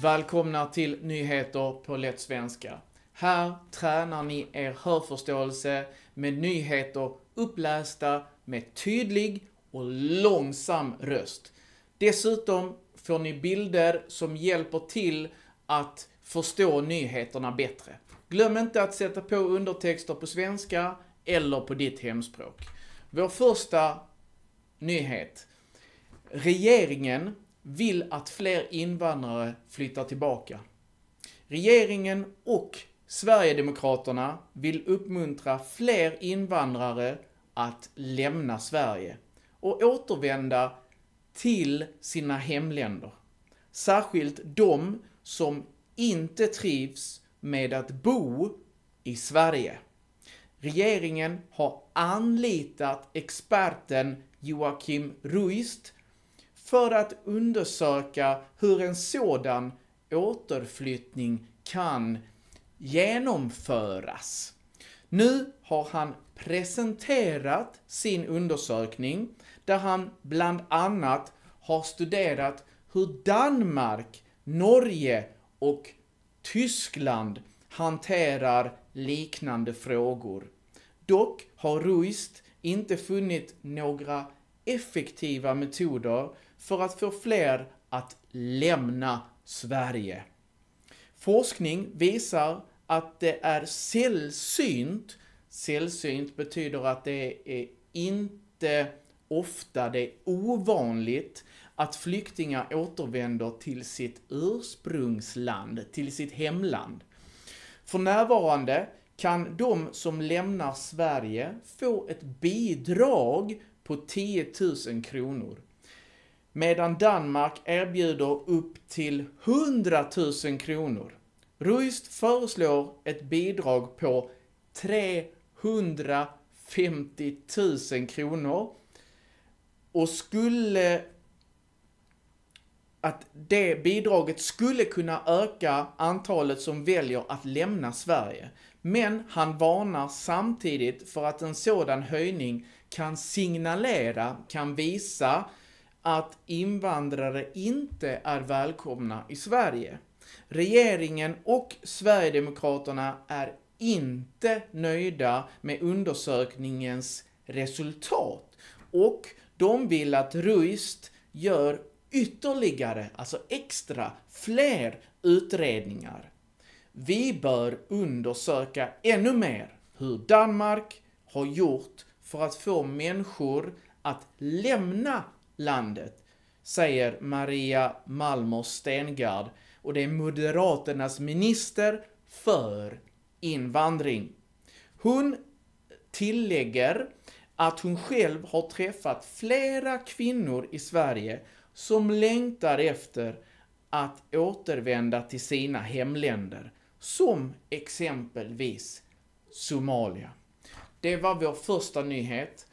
Välkomna till nyheter på lätt svenska. Här tränar ni er hörförståelse med nyheter upplästa med tydlig och långsam röst. Dessutom får ni bilder som hjälper till att förstå nyheterna bättre. Glöm inte att sätta på undertexter på svenska eller på ditt hemspråk. Vår första nyhet. Regeringen vill att fler invandrare flyttar tillbaka. Regeringen och Sverigedemokraterna vill uppmuntra fler invandrare att lämna Sverige och återvända till sina hemländer. Särskilt de som inte trivs med att bo i Sverige. Regeringen har anlitat experten Joachim Ruist för att undersöka hur en sådan återflyttning kan genomföras. Nu har han presenterat sin undersökning där han bland annat har studerat hur Danmark, Norge och Tyskland hanterar liknande frågor. Dock har Ruist inte funnit några effektiva metoder för att få fler att lämna Sverige. Forskning visar att det är sällsynt betyder att det är inte ofta, det är ovanligt att flyktingar återvänder till sitt ursprungsland, till sitt hemland. För närvarande kan de som lämnar Sverige få ett bidrag på 10 000 kronor. Medan Danmark erbjuder upp till 100 000 kronor. Ruist föreslår ett bidrag på 350 000 kronor och att det bidraget skulle kunna öka antalet som väljer att lämna Sverige. Men han varnar samtidigt för att en sådan höjning kan visa att invandrare inte är välkomna i Sverige. Regeringen och Sverigedemokraterna är inte nöjda med undersökningens resultat och de vill att Ruist gör ytterligare, alltså fler utredningar. Vi bör undersöka ännu mer hur Danmark har gjort för att få människor att lämna landet, säger Maria Malmer Stengard, och det är Moderaternas minister för invandring. Hon tillägger att hon själv har träffat flera kvinnor i Sverige som längtar efter att återvända till sina hemländer, som exempelvis Somalia. Det var vår första nyhet.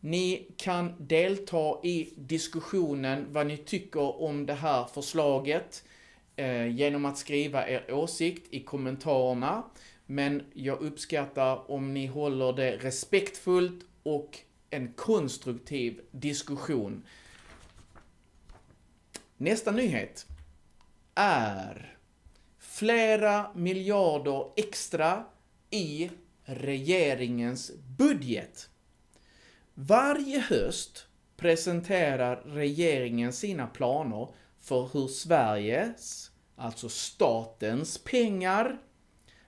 Ni kan delta i diskussionen vad ni tycker om det här förslaget genom att skriva er åsikt i kommentarerna. Men jag uppskattar om ni håller det respektfullt och en konstruktiv diskussion. Nästa nyhet är flera miljarder extra i regeringens budget. Varje höst presenterar regeringen sina planer för hur Sveriges, alltså statens pengar,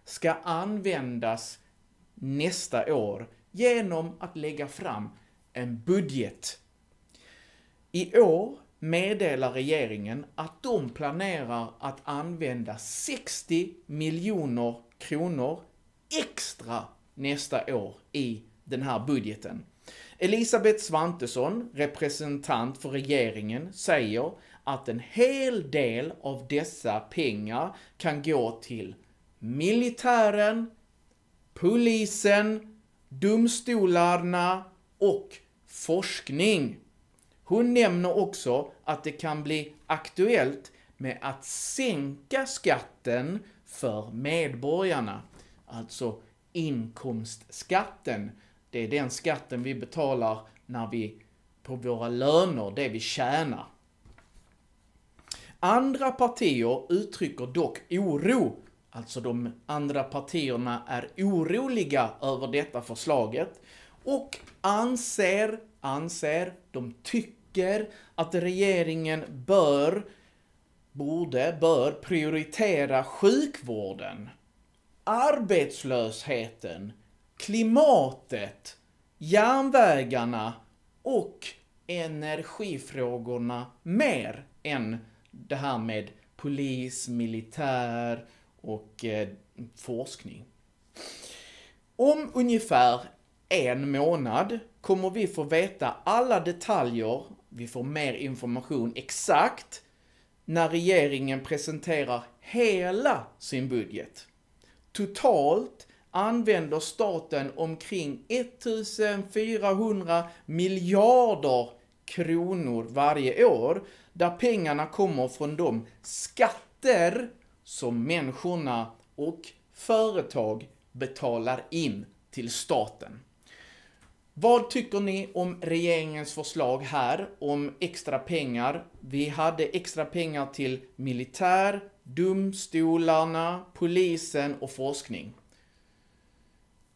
ska användas nästa år genom att lägga fram en budget. I år meddelar regeringen att de planerar att använda 60 miljoner kronor extra nästa år i den här budgeten. Elisabeth Svantesson, representant för regeringen, säger att en hel del av dessa pengar kan gå till militären, polisen, domstolarna och forskning. Hon nämner också att det kan bli aktuellt med att sänka skatten för medborgarna, alltså inkomstskatten. Det är den skatten vi betalar på våra löner, det vi tjänar. Andra partier uttrycker dock oro. Alltså de andra partierna är oroliga över detta förslaget och de tycker att regeringen bör prioritera sjukvården, arbetslösheten, klimatet, järnvägarna och energifrågorna mer än det här med polis, militär och forskning. Om ungefär en månad kommer vi få veta alla detaljer, vi får mer information exakt när regeringen presenterar hela sin budget. Totalt använder staten omkring 1400 miljarder kronor varje år, där pengarna kommer från de skatter som människorna och företag betalar in till staten. Vad tycker ni om regeringens förslag här om extra pengar? Vi hade extra pengar till militär, domstolarna, polisen och forskning.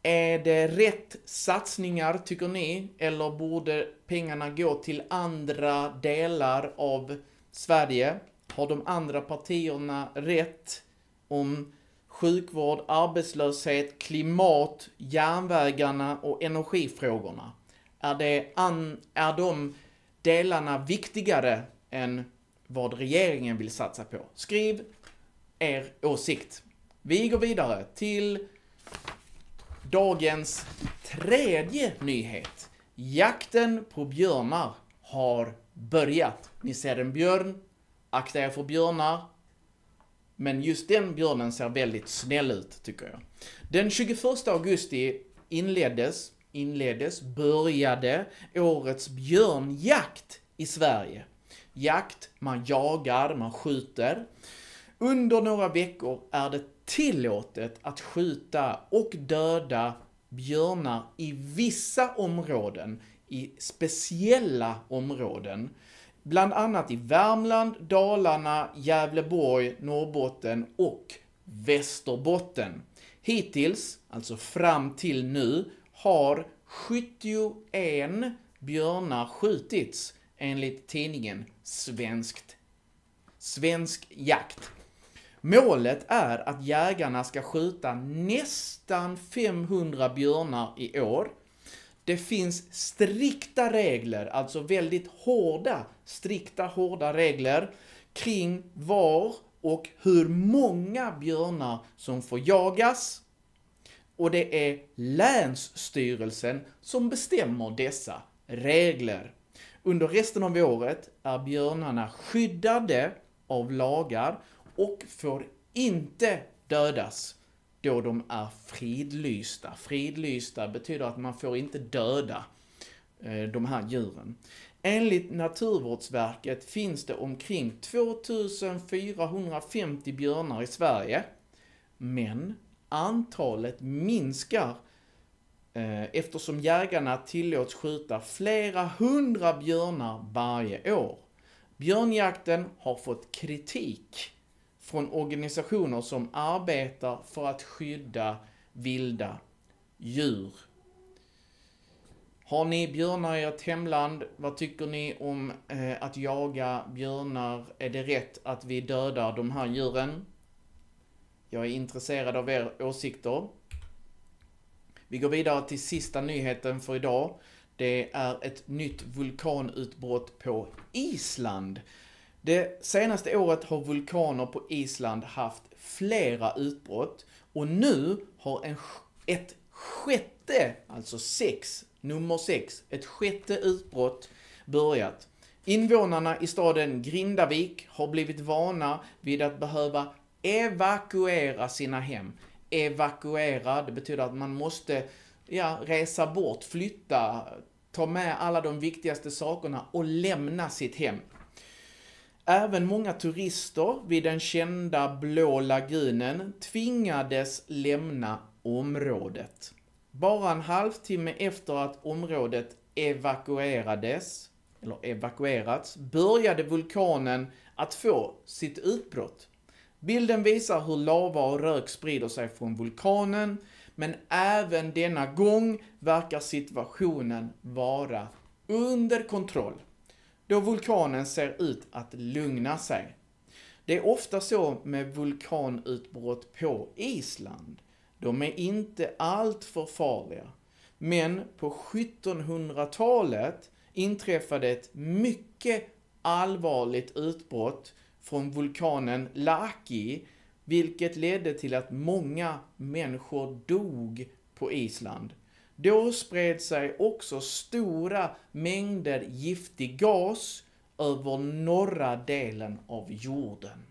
Är det rätt satsningar tycker ni? Eller borde pengarna gå till andra delar av Sverige? Har de andra partierna rätt om sjukvård, arbetslöshet, klimat, järnvägarna och energifrågorna? Är de delarna viktigare än vad regeringen vill satsa på? Skriv er åsikt. Vi går vidare till dagens tredje nyhet. Jakten på björnar har börjat. Ni ser en björn, akta er för björnar. Men just den björnen ser väldigt snäll ut tycker jag. Den 21 augusti började årets björnjakt i Sverige. Jakt, man jagar, man skjuter. Under några veckor är det tillåtet att skjuta och döda björnar i vissa områden, i speciella områden. Bland annat i Värmland, Dalarna, Gävleborg, Norrbotten och Västerbotten. Hittills, alltså fram till nu, har 71 björnar skjutits enligt tidningen Svensk Jakt. Målet är att jägarna ska skjuta nästan 500 björnar i år. Det finns strikta regler, alltså väldigt hårda regler kring var och hur många björnar som får jagas. Och det är länsstyrelsen som bestämmer dessa regler. Under resten av året är björnarna skyddade av lagar och får inte dödas då de är fridlysta. Fridlysta betyder att man får inte döda de här djuren. Enligt Naturvårdsverket finns det omkring 2450 björnar i Sverige. Men antalet minskar eftersom jägarna tillåts skjuta flera hundra björnar varje år. Björnjakten har fått kritik från organisationer som arbetar för att skydda vilda djur. Har ni björnar i ert hemland? Vad tycker ni om att jaga björnar? Är det rätt att vi dödar de här djuren? Jag är intresserad av er åsikter. Vi går vidare till sista nyheten för idag. Det är ett nytt vulkanutbrott på Island. Det senaste året har vulkaner på Island haft flera utbrott. Och nu har ett sjätte, alltså nummer 6, ett sjätte utbrott börjat. Invånarna i staden Grindavik har blivit vana vid att behöva evakuera sina hem. Evakuera, det betyder att man måste resa bort, flytta, ta med alla de viktigaste sakerna och lämna sitt hem. Även många turister vid den kända Blå lagunen tvingades lämna området. Bara en halvtimme efter att området evakuerades eller evakuerats, började vulkanen att få sitt utbrott. Bilden visar hur lava och rök sprider sig från vulkanen, men även denna gång verkar situationen vara under kontroll, då vulkanen ser ut att lugna sig. Det är ofta så med vulkanutbrott på Island. De är inte allt för farliga. Men på 1700-talet inträffade ett mycket allvarligt utbrott från vulkanen Laki, vilket ledde till att många människor dog på Island. Då spred sig också stora mängder giftig gas över norra delen av jorden.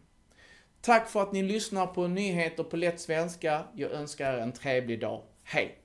Tack för att ni lyssnar på nyheter på lätt svenska. Jag önskar er en trevlig dag. Hej!